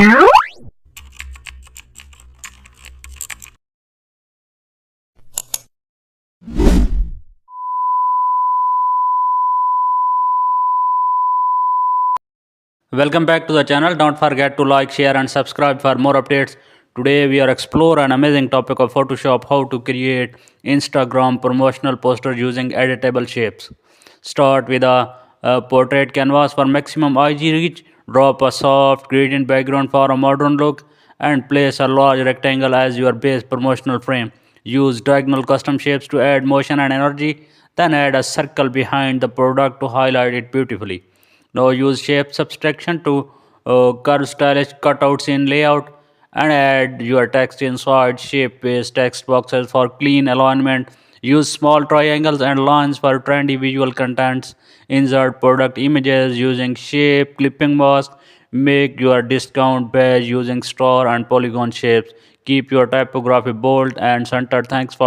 Welcome back to the channel. Don't forget to like, share and subscribe for more updates. Today we are explore an amazing topic of Photoshop, how to create Instagram promotional poster using editable shapes. Start with a portrait canvas for maximum IG reach. Drop a soft gradient background for a modern look and place a large rectangle as your base promotional frame. Use diagonal custom shapes to add motion and energy. Then add a circle behind the product to highlight it beautifully. Now use shape subtraction to curve stylish cutouts in layout and add your text inside shape-based text boxes for clean alignment. Use small triangles and lines for trendy visual contents. Insert product images using shape clipping mask. Make your discount badge using star and polygon shapes. Keep your typography bold and centered. Thanks for